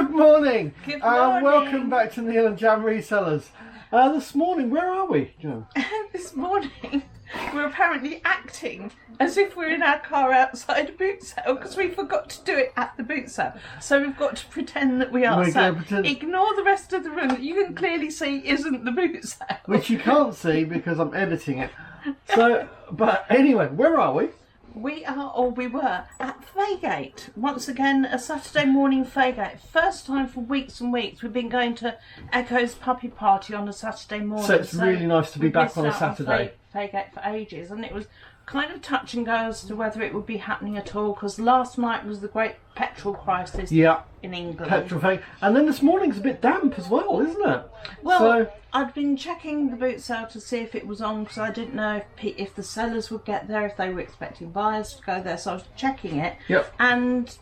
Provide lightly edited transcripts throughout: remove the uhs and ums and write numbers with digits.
Good morning. Good morning. Welcome back to Neil and Jan Resellers. This morning, where are we, Jan? This morning, we're apparently acting as if we're in our car outside a boot sale because we forgot to do it at the boot sale. So we've got to pretend that we are. We're So gonna pretend- ignore the rest of the room that you can clearly see isn't the boot sale. Which you can't see because I'm editing it. So, but anyway, where are we? We are, or we were, at Faygate. Once again, a Saturday morning Faygate. First time for weeks and weeks. We've been going to Echo's puppy party on a Saturday morning. So it's really nice to be we've back missed on a out Saturday. Faygate for ages, and it was kind of touch and go as to whether it would be happening at all, because last night was the great petrol crisis in England. Petrol fake. And then this morning's a bit damp as well, isn't it? Well, so, I'd been checking the boot sale to see if it was on, because I didn't know if the sellers would get there, if they were expecting buyers to go there, so I was checking it. Yep. And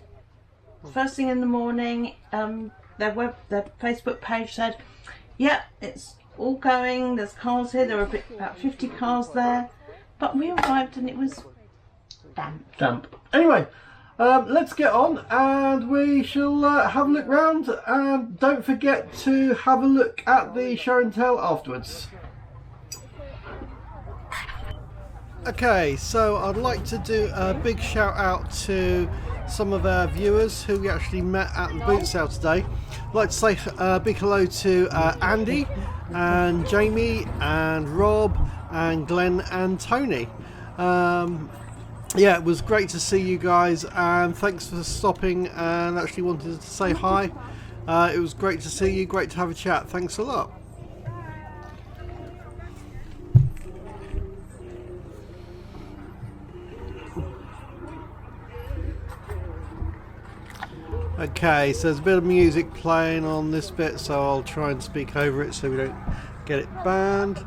first thing in the morning, their Facebook page said, yeah, it's all going, there's cars here, there were about 50 cars there, but we arrived and it was damp. Anyway, let's get on and we shall have a look round, and don't forget to have a look at the show and tell afterwards. Okay, so I'd like to do a big shout out to some of our viewers who we actually met at the boot sale today. I'd like to say a big hello to Andy and Jamie and Rob and Glenn and Tony. Yeah, it was great to see you guys, and thanks for stopping and actually wanted to say hi. It was great to see you, great to have a chat. Thanks a lot. Okay, so there's a bit of music playing on this bit, so I'll try and speak over it so we don't get it banned.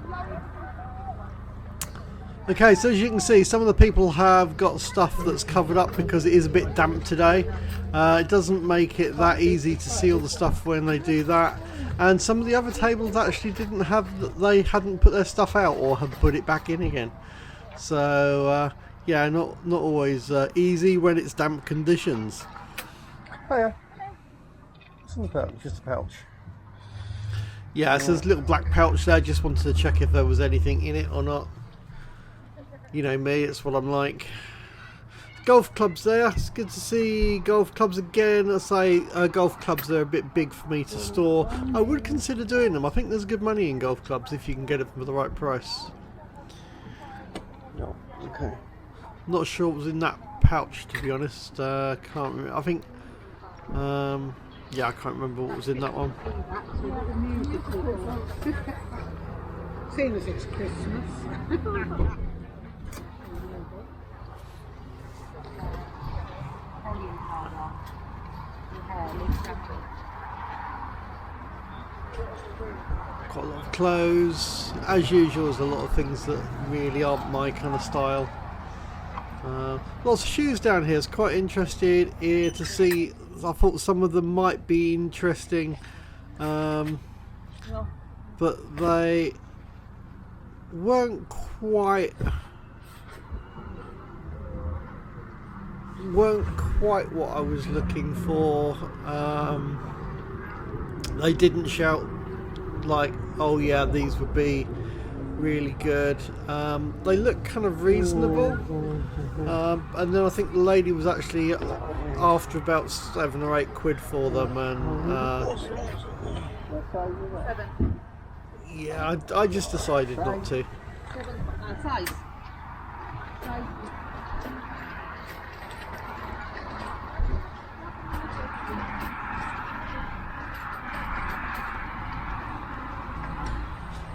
Okay, so as you can see, some of the people have got stuff that's covered up because it is a bit damp today. It doesn't make it that easy to see all the stuff when they do that. And some of the other tables actually didn't have, they hadn't put their stuff out or had put it back in again. So yeah, not always easy when it's damp conditions. Hiya. What's in the pouch? Just a pouch. Yeah, so there's a little black pouch there. Just wanted to check if there was anything in it or not. You know me, it's what I'm like. Golf clubs there. It's good to see golf clubs again. I say golf clubs are a bit big for me to store. I would consider doing them. I think there's good money in golf clubs if you can get it for the right price. No, okay. Not sure what was in that pouch, to be honest. Can't remember. I think. Yeah, I can't remember what was in that one. Seeing as it's Christmas. Quite a lot of clothes. As usual, there's a lot of things that really aren't my kind of style. Lots of shoes down here. It's quite interested here to see. I thought some of them might be interesting, but they weren't quite what I was looking for. They didn't shout like, oh yeah, these would be really good. They look kind of reasonable, and then I think the lady was actually after about £7 or £8 for them, and yeah, I just decided not to.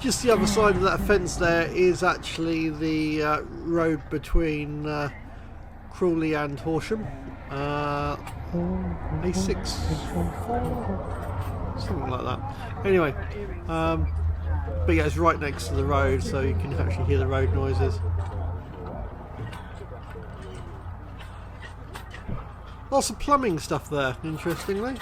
Just the other side of that fence there is actually the road between Crawley and Horsham. A6, something like that. Anyway, but yeah, it's right next to the road, so you can actually hear the road noises. Lots of plumbing stuff there, interestingly.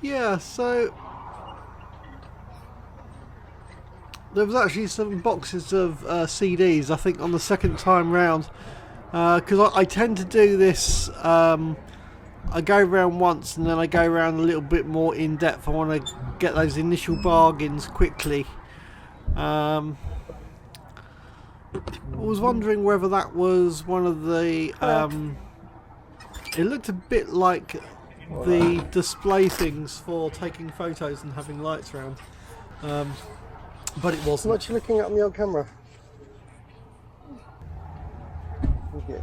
Yeah, so there was actually some boxes of CDs, I think, on the second time round. Because I tend to do this, I go around once and then I go around a little bit more in depth. I want to get those initial bargains quickly. I was wondering whether that was one of the... it looked a bit like the display things for taking photos and having lights around. But it wasn't. What are you looking at on the old camera? Okay.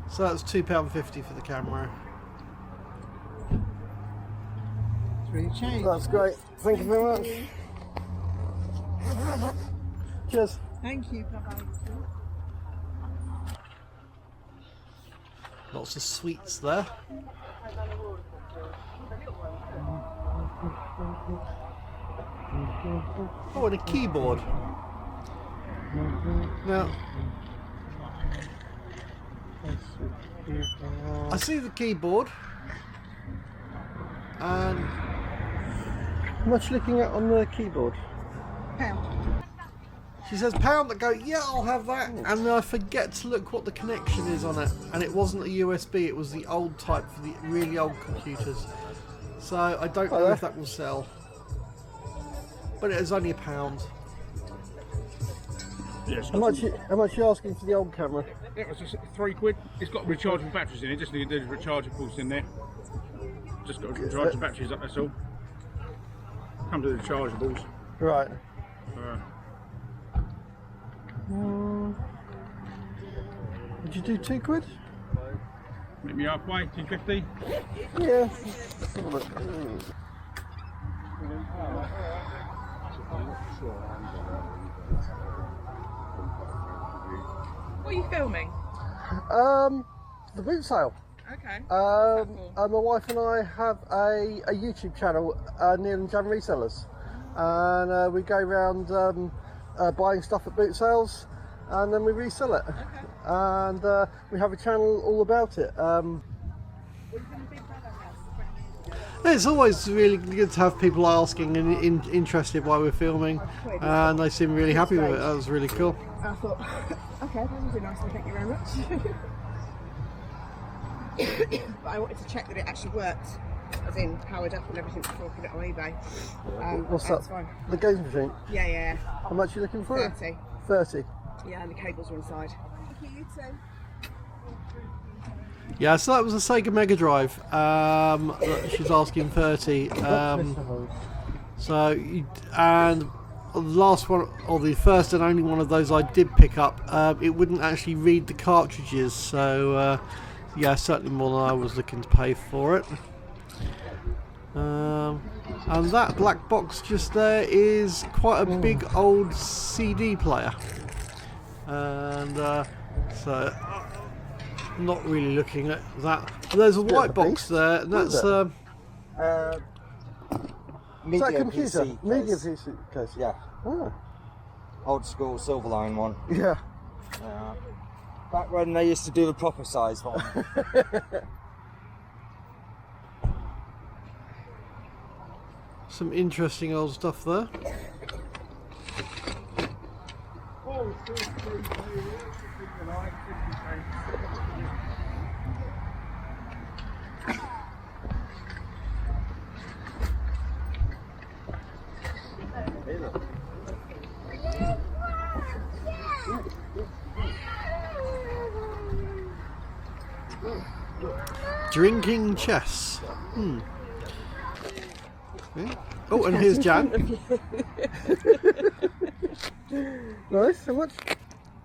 So that's £2.50 for the camera. That's great. Thank you very much. Cheers. Thank you. Bye-bye. Lots of sweets there. Oh, and a keyboard. Now, I see the keyboard, and how much looking at on the keyboard? Pound. She says pound. I go, yeah, I'll have that, and then I forget to look what the connection is on it, and it wasn't a USB. It was the old type for the really old computers. So I don't know if that will sell, but it is only a pound. Yes. How much are you asking for the old camera? It was just £3. It's got rechargeable batteries in it. Just need the rechargeables in there. Just got to charge the batteries up. That's all. Comes with the rechargeables. Right. Would you do £2? Meet me halfway. 250. Yeah. What are you filming? The boot sale. Okay. My wife and I have a YouTube channel, Neil and Jan Resellers, and we go around buying stuff at boot sales, and then we resell it. Okay. And we have a channel all about it. It's always really good to have people asking and interested why we're filming, and they seem really happy with it. That was really cool. I thought, okay, that was nice, thank you very much. But I wanted to check that it actually worked, as in powered up and everything before putting it on eBay. What's that? Fine. The games machine? Yeah, yeah. How much are you looking for? 30. 30. Yeah, and the cables are inside. Thank you, you too. Yeah, so that was a Sega Mega Drive. She's asking 30. And the last one, or the first and only one of those I did pick up, it wouldn't actually read the cartridges. So yeah, certainly more than I was looking to pay for it. And that black box just there is quite a big old CD player. And so not really looking at that. There's a white box there, and that's Media computer? PC Media case. PC case. Yeah, Oh. old school Silverline one. Yeah. Back when they used to do the proper size one. Some interesting old stuff there. Drinking chess. Yeah. Oh, and here's Jan. Nice. How much?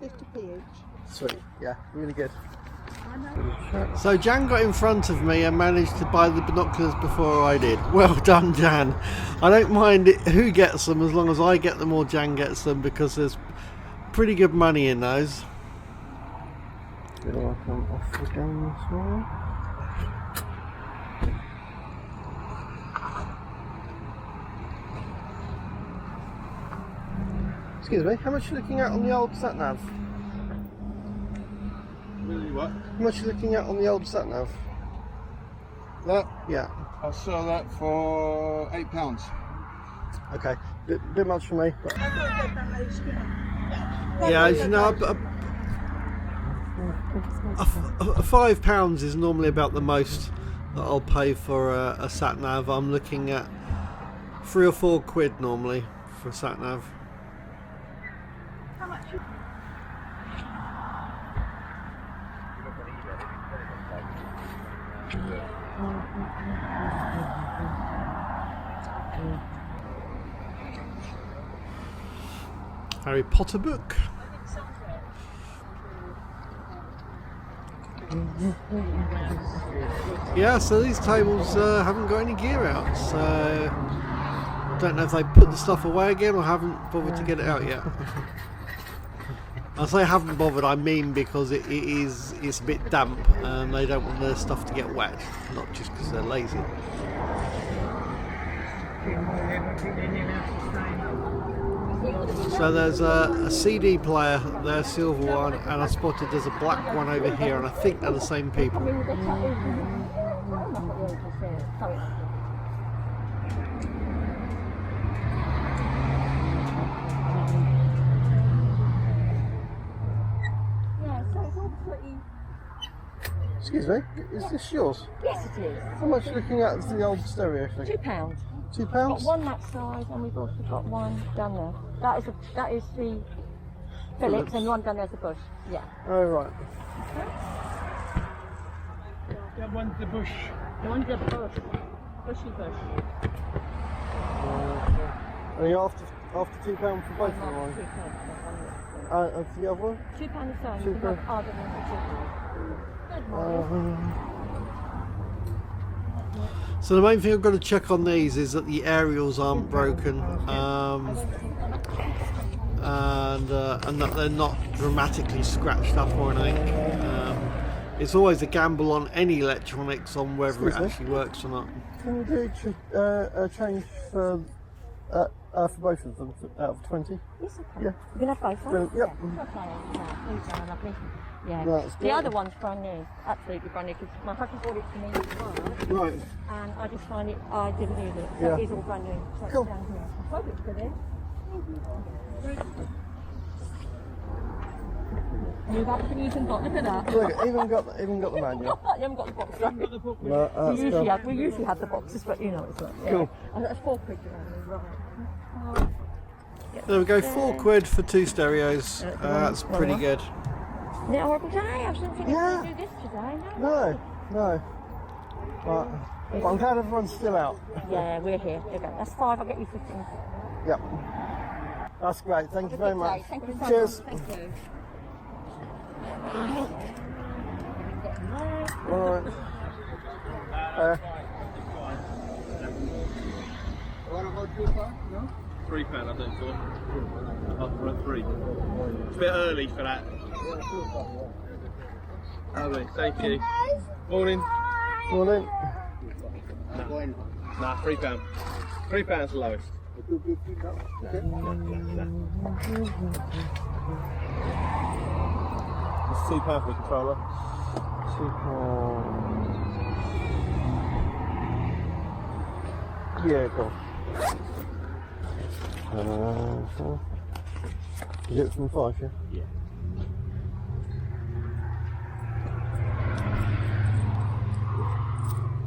50p each. Sweet. Yeah, really good. So Jan got in front of me and managed to buy the binoculars before I did. Well done, Jan. I don't mind who gets them as long as I get them or Jan gets them, because there's pretty good money in those. Excuse me, how much are you looking at on the old sat-nav? Really what? How much are you looking at on the old sat-nav? That Yeah. I'll sell that for £8. Okay, bit much for me. But... yeah, as you know, £5 is normally about the most that I'll pay for a sat nav. I'm looking at £3 or £4 normally for a sat nav. Harry Potter book. Yeah, so these tables haven't got any gear out, so I don't know if they put the stuff away again or haven't bothered to get it out yet. I say haven't bothered, I mean because it's a bit damp and they don't want their stuff to get wet, not just because they're lazy. So there's a CD player there, silver one, and I spotted there's a black one over here, and I think they're the same people. Excuse me, is this yours? Yes, it is. How much looking at the old stereo thing? £2. £2? We've got one that size, and we've also got one down there. That is the Philips, and the one down there's the Bush. Yeah. Oh right. That one's the Bush. The one's the Bush. Bushy Bush. Are you after £2 for both of them? And for the other one? £2 the same. £2. So the main thing I've got to check on these is that the aerials aren't broken, and that they're not dramatically scratched up or anything. It's always a gamble on any electronics on whether it actually works or not. Can we do a change for both of them out of 20? Yes, okay. Yeah. You can have both, right? Yep. Yeah. Okay, lovely. Yeah. That's The good. other one's brand new, absolutely brand new, because my husband bought it to me as well, Right. and I just find it, I didn't need it. So Yeah. it is all brand new. So Cool. it's down here. I hope it's good in. You've actually even got, look at that. Look, even got the manual. You haven't got the box, right? No, that's We usually have the boxes, but you know it's not. Yeah. Cool. And that's £4 around, right. There we go, £4 for 2 stereos. That's pretty good. Isn't it a horrible day? I didn't think Yeah. we could do this today. No. But I'm glad everyone's still out. Yeah, we're here. There you go. That's 5. I'll get you 15. Yep. That's great. Thank you very much. Thank you so Cheers. much. Thank you. Alright. £3, I think, for a 3. It's a bit early for that. Lovely, thank you. Morning. Morning. Nah, £3. £3 the lowest. It's £2 for the controller. Yeah, cool. Is it from 5, yeah? Yeah.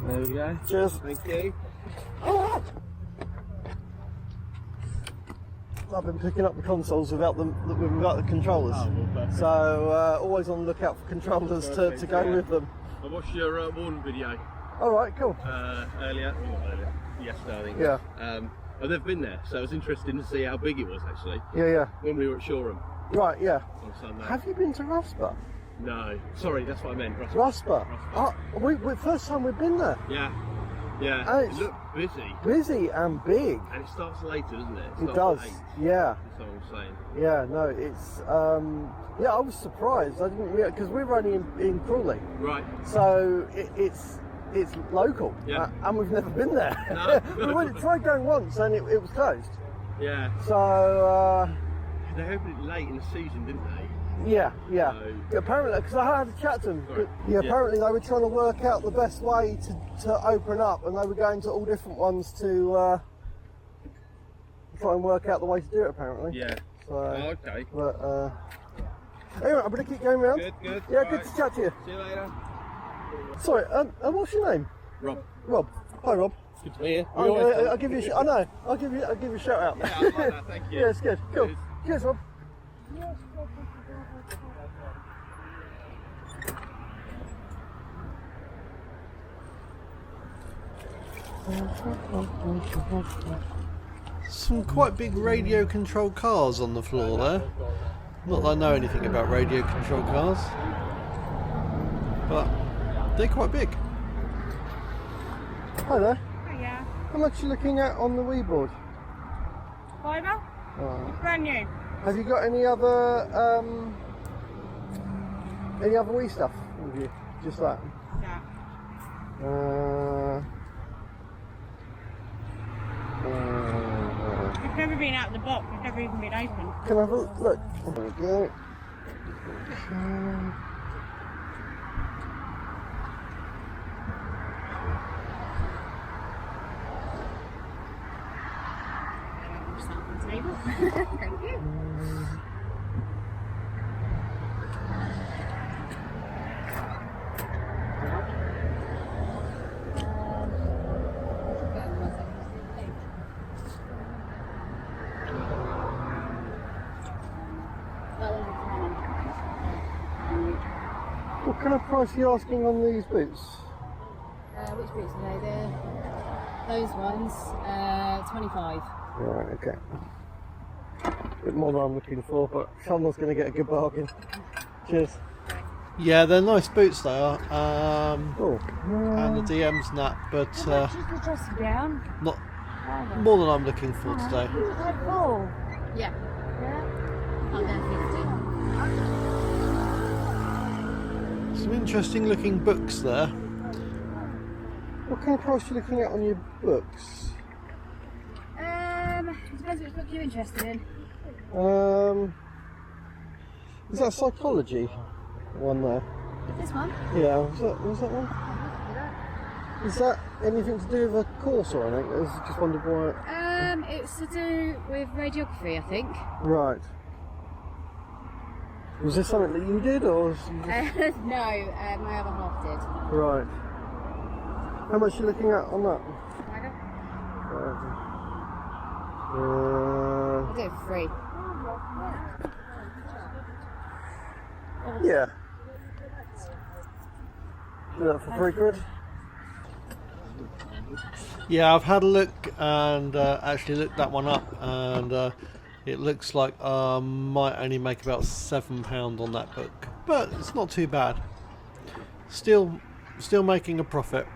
There we go. Cheers. Thank you. I've been picking up the consoles without the controllers. So always on the lookout for controllers to go with them. I watched your Warren video Alright, cool. earlier, yesterday I think. Yeah. I've never been there, so it was interesting to see how big it was actually. Yeah. When we were at Shoreham Right, yeah. on Sunday. Have you been to Rusper? No, sorry, that's what I meant. Rusper? We first time we've been there. Yeah. It's It looked busy. busy and big. And it starts later, doesn't it? It starts does. at 8, Yeah. that's what I'm saying. Yeah, no, it's yeah, I was surprised. I didn't realize because we were only in Crawley, Right. so it's local, Yeah. and we've never been there. No. We tried going once, and it was closed. Yeah. So They opened it late in the season, didn't they? Yeah. So- Apparently, because I had a chat to them. Sorry. Yeah, Yeah. apparently they were trying to work out the best way to open up, and they were going to all different ones to try and work out the way to do it. Apparently. Yeah. So, Oh, okay. but anyway, I better keep going round. Good. Yeah, All good right. to chat to you. See you later. Sorry, what's your name? Rob. Rob. Hi, Rob. Good to be here. I'll give you. I know. I'll give you a shout out. Yeah, I like that, thank you. Yeah, it's good. Cool. Cheers. Cheers, Rob. Some quite big radio controlled cars on the floor there. Not that I know anything about radio controlled cars, but they're quite big. Hi there. Yeah. How much are you looking at on the Wii board? Fiver? Brand new. Have you got any other Wii stuff with you? Just that? Yeah. We've never been out of the box. We've never even been open. Can I have a look? There we go. Thank you. What kind of price are you asking on these boots? Which boots are they? Those ones, 25. Right, okay. A bit more than I'm looking for, but someone's going to get a good bargain. Cheers. Yeah, they're nice boots they are. And the DM's and that, but Just the dressing gown. not more than I'm looking for today. Full. Yeah. I'm going 50. Some interesting looking books there. What kind of price are you looking at on your books? Depends which book you're interested in. Is that psychology one there? This one? Yeah, was that one? Is that anything to do with a course or anything? I was just wondered why. It's to do with radiography, I think. Right. Was this something that you did, or was you just... No, my other half did. Right. How much are you looking at on that? I'll do it for free. Yeah. Do that for £3. Yeah, I've had a look and actually looked that one up, and it looks like I might only make about £7 on that book, but it's not too bad. Still making a profit.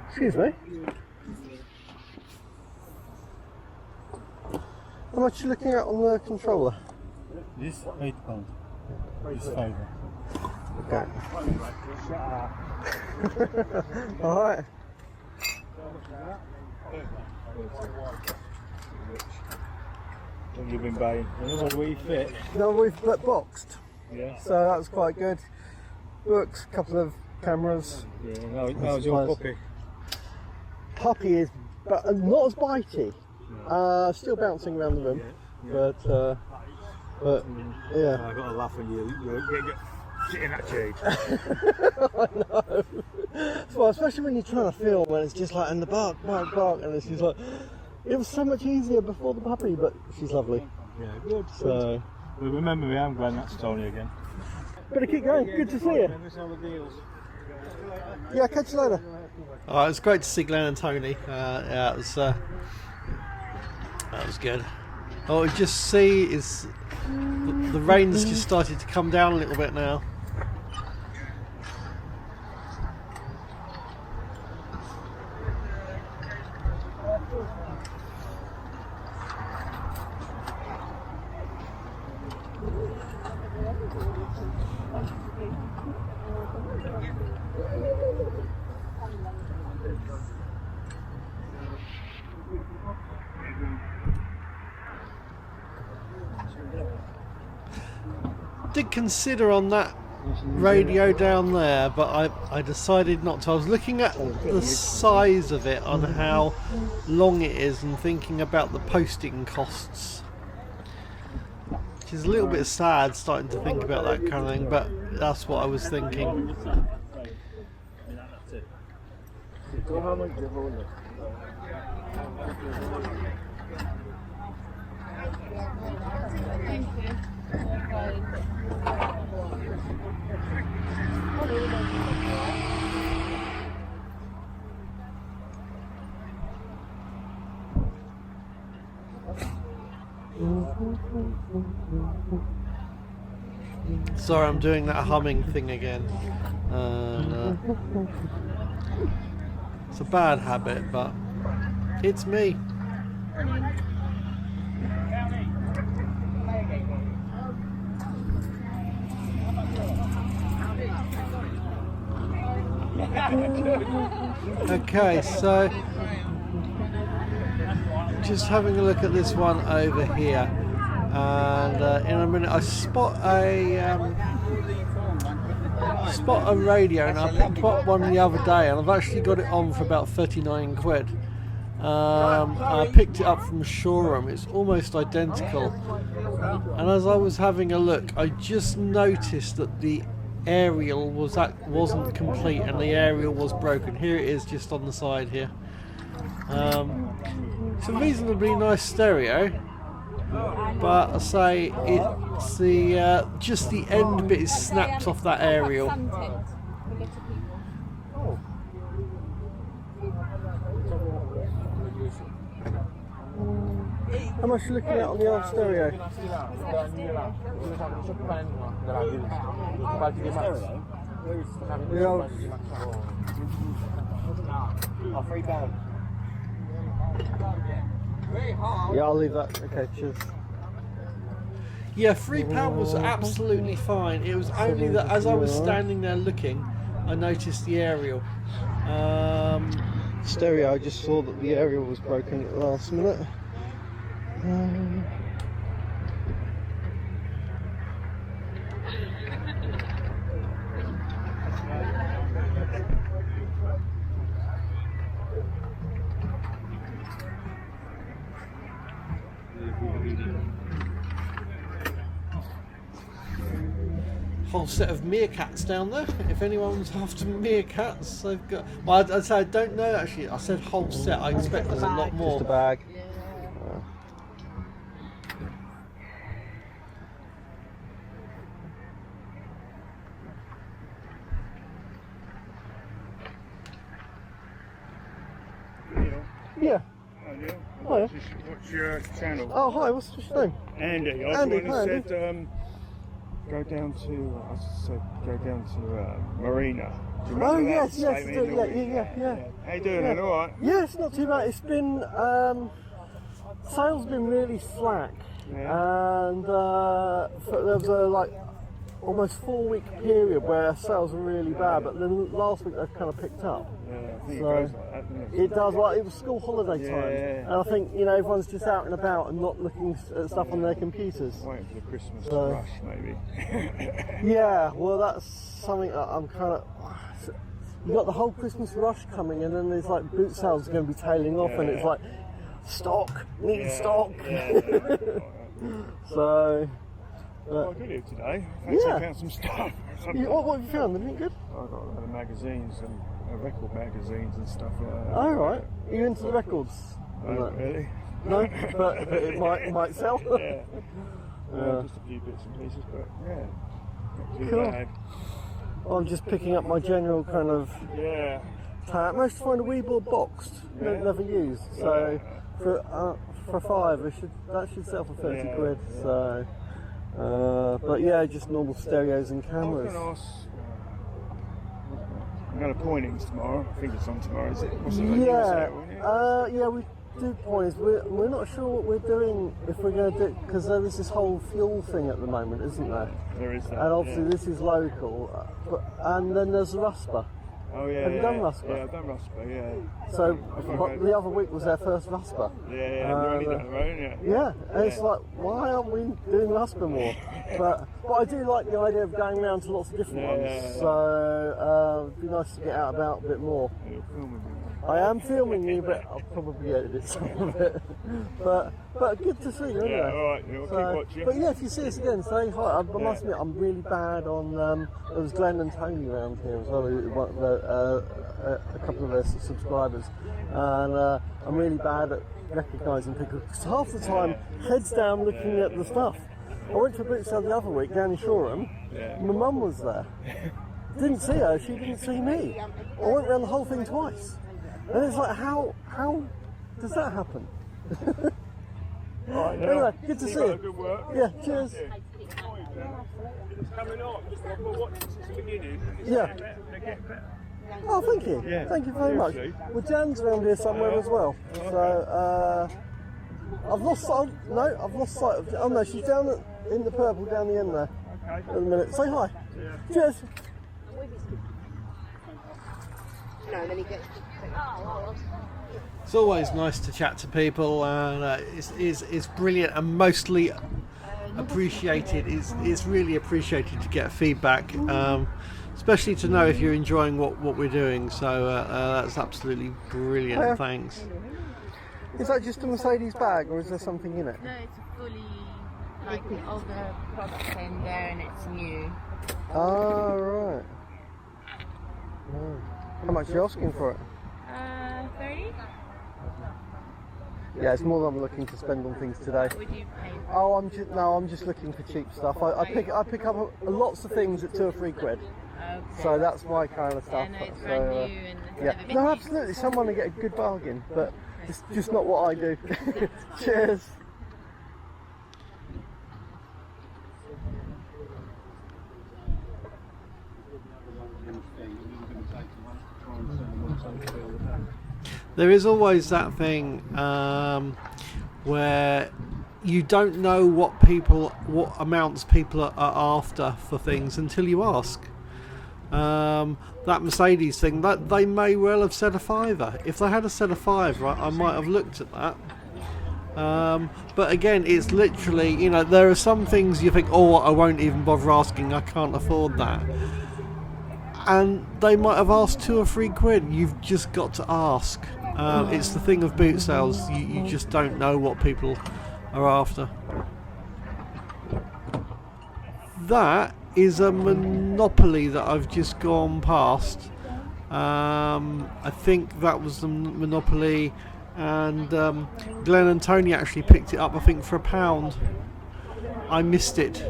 Excuse me. How much are you looking at on the controller? This £8. This £5. Okay. Alright. What you've been buying? Another Wii Fit. No, we've boxed, Yeah. so that was quite good. Books, a couple of cameras. Yeah. How's your puppy? Puppy is not as bitey. Still bouncing around the room, but yeah. I got a laugh when you sit in that cage. I know. Well, especially when you're trying to film and it's just like, and the bark, and it's just like, it was so much easier before the puppy, but she's lovely. Yeah, good. So, Well, remember me, I'm Glenn, that's Tony again. better keep going. Good to see you. Yeah, catch you later. Oh, it was great to see Glenn and Tony. Yeah, it was. That was good. Oh, we just see is the rain's just started to come down a little bit now. Did consider on that radio down there, but I decided not to. I was looking at the size of it on how long it is and thinking about the posting costs, which is a little bit sad starting to think about that kind of thing, but that's what I was thinking. Sorry, I'm doing that humming thing again. It's a bad habit, but it's me. Okay, so just having a look at this one over here, and in a minute I spot a radio, and I picked up one the other day, and I've actually got it on for about 39 quid. I picked it up from Showroom. It's almost identical, and as I was having a look, I just noticed that the aerial wasn't complete, and the aerial was broken. Here it is, just on the side here. It's a reasonably nice stereo, but I say it's the just the end bit is snapped off that aerial. How much are you looking at on the old stereo? The old... £3. Yeah, I'll leave that. Okay, cheers. Yeah, £3 was absolutely fine. It was only that as I was standing there looking, I noticed the aerial. Stereo, I just saw that the aerial was broken at the last minute. Whole set of meerkats down there. If anyone's after meerkats, they've got. Well, I'd say I don't know actually. I said whole set. I expect there's a lot more. Just a bag. Yeah. Hi. What's your channel? Oh, hi. What's your name? Andy. I Andy, said go down to. I said go down to Marina. Do you remember Oh that yes, statement? yeah. How you doing? Then? All right. Yeah, it's not too bad. It's been sales been really slack, and there was a almost 4-week period where sales were really bad, but then last week they've kind of picked up. Yeah, I think So, it goes like that, doesn't it? It does. Well, it was school holiday time, Yeah. and I think everyone's just out and about and not looking at stuff on their computers. Waiting for the Christmas So- rush, maybe. Yeah, well, that's something that I'm kind of. You got the whole Christmas rush coming, and then there's like boot sales are going to be tailing off, and it's like stock, need stock. So. Quite good here today. Yeah. I found some stuff. What have you found? Anything good? I got a lot of magazines and record magazines and stuff like that. Oh right, are you into the records? No, really? No, but it might sell. Yeah. Just a few bits and pieces, but yeah. Not too Cool. bad. I'm just picking up my general kind of. Yeah. I managed to find a Weeble boxed, never used. So for $5, that should sell for 30 quid. So. But yeah, just normal stereos and cameras. I'm going to Pointings tomorrow. I think it's on tomorrow, is it? Yeah, we do pointings. We're not sure what we're doing, if we're going to do, because there is this whole fuel thing at the moment, isn't there? There is that. And obviously this is local, and then there's the Rusper. Oh yeah. Have you done Rasper? Yeah, I've done Rasper. Yeah. So what, the other week was their first Rasper. Yeah, they're only down the road, yeah. Yeah, and it's like, why aren't we doing Rasper more? But I do like the idea of going around to lots of different ones. So it'd be nice to get out about a bit more. I am filming you, but I'll probably edit some of it. But good to see you anyway. Yeah, alright, we'll keep watching. But yeah, if you see us again, say hi. I must admit, I'm really bad on. There was Glenn and Tony around here as well, a couple of their subscribers, and I'm really bad at recognising people because half the time, heads down looking at the stuff. I went to a boot sale the other week down in Shoreham. My mum was there. Didn't see her. She didn't see me. I went around the whole thing twice. And it's like, how does that happen? Right, anyway, good to see you. Good work. Yeah, cheers. It's coming on. I've been watching since the beginning. Yeah. They're getting better. Oh, thank you. Yeah. Thank you very much. Seriously. Well, Jan's around here somewhere as well. So, I've lost sight. No, I've lost sight of. Oh no, she's down in the purple down the end there. Okay. In a minute. Say hi. Cheers. No, and then he gets. It's always nice to chat to people, and it's brilliant and mostly appreciated. It's really appreciated to get feedback, especially to know if you're enjoying what we're doing. So that's absolutely brilliant. Hiya. Thanks. Is that just a Mercedes bag, or is there something in it? No, it's a fully, like, all the products in there and it's new. Ah, right. Oh. How much are you asking for it? 30? Yeah, it's more than I'm looking to spend on things today. Would you pay for? Oh, I'm just looking for cheap stuff. I pick up lots of things at 2 or 3 quid. Okay. So that's my kind of stuff. Yeah, no, it's So, brand new and it's yeah, never been no, used. absolutely. Someone to get a good bargain, but it's just not what I do. Cheers. There is always that thing where you don't know what amounts people are after for things until you ask. That Mercedes thing, that they may well have said a £5. If they had said a £5, right, I might have looked at that. But again, it's literally, you know, there are some things you think, oh, I won't even bother asking, I can't afford that. And they might have asked 2 or 3 quid. You've just got to ask. It's the thing of boot sales. You just don't know what people are after. That is a monopoly that I've just gone past. I think that was the monopoly, and Glenn and Tony actually picked it up, I think, for £1. I missed it.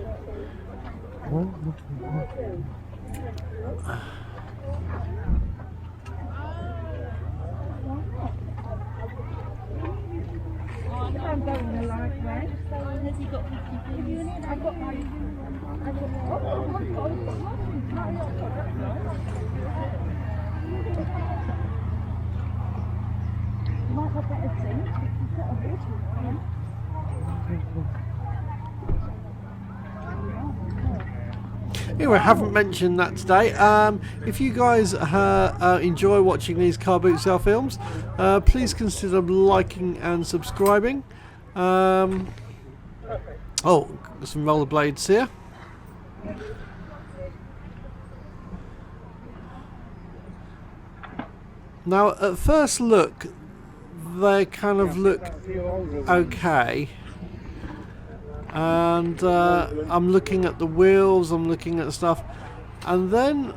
I'm going the right way. Has he got 50p? I've got my. You might have better things. You've got a bit. Anyway, I haven't mentioned that today. If you guys enjoy watching these car boot sale films, please consider liking and subscribing. Oh, got some rollerblades here. Now, at first look, they kind of look okay. And I'm looking at the wheels, I'm looking at stuff, and then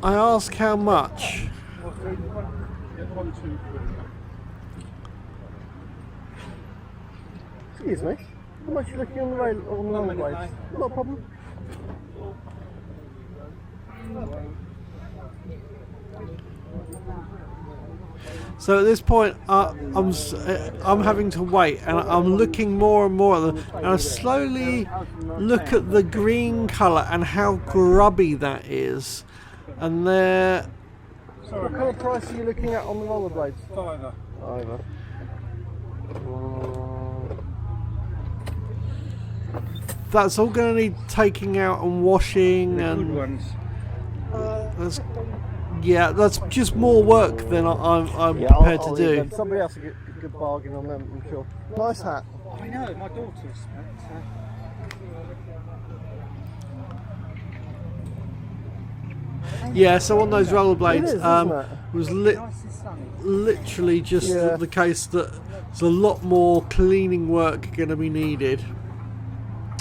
I ask how much. Excuse me. How much are you looking on the rail on the rollerblades? Not a problem. So at this point, I'm having to wait, and I'm looking more and more at them, and I slowly look at the green colour and how grubby that is, and they're. What kind of price are you looking at on the rollerblades? £5. Over. That's all going to need taking out and washing, Good and ones. that's just more work than I'm Yeah, prepared I'll to leave do. them. Somebody else will get a good bargain on them, I'm sure. Nice hat. I know, my daughter's. Yeah, so on those It rollerblades, is, isn't it? was literally just the case that there's a lot more cleaning work going to be needed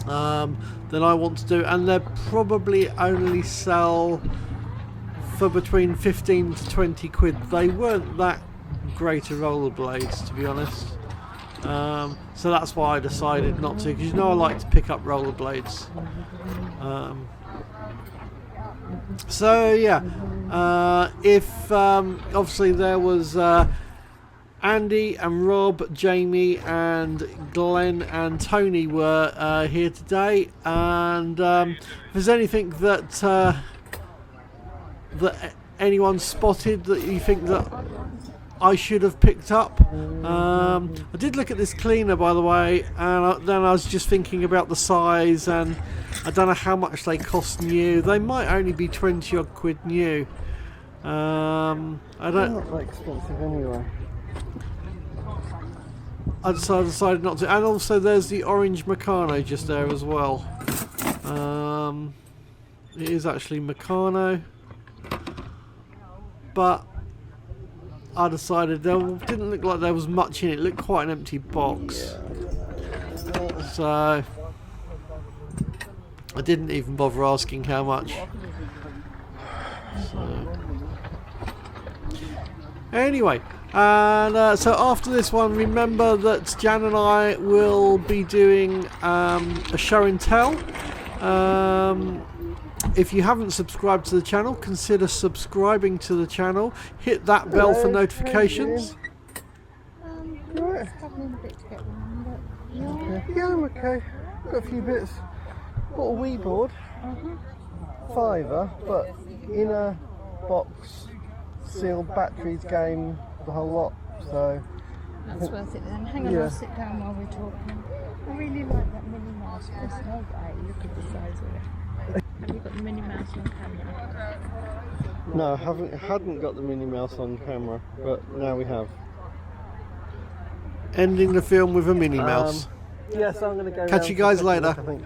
than I want to do, and they probably only sell for between 15 to 20 quid. They weren't that great of rollerblades, to be honest. So that's why I decided not to, because I like to pick up rollerblades. So yeah, if obviously there was Andy and Rob, Jamie and Glenn and Tony were here today, and if there's anything that anyone spotted that you think that I should have picked up, I did look at this cleaner, by the way, and then I was just thinking about the size, and I don't know how much they cost new. They might only be 20 odd quid new. I They're don't. not that expensive anyway. I decided not to. And also there's the orange Meccano just there as well. It is actually Meccano, but I decided there didn't look like there was much in it. It looked quite an empty box. So I didn't even bother asking how much. So anyway, and so after this one, remember that Jan and I will be doing a show and tell. If you haven't subscribed to the channel, consider subscribing to the channel. Hit that bell for notifications. Right. Yeah, I'm okay. Got a few bits. Got a Wii board. £5, but in a box, sealed batteries, game, the whole lot. So That's worth it then. Hang on, I'll sit down while we're talking. I really like that Minnie Mouse. There's no way. Look at the size of it. Have you got the Minnie Mouse on camera? no, I hadn't got the Minnie Mouse on camera, but now we have. Ending the film with a Minnie Mouse. Yes, I'm going to go. Catch you guys later. I think.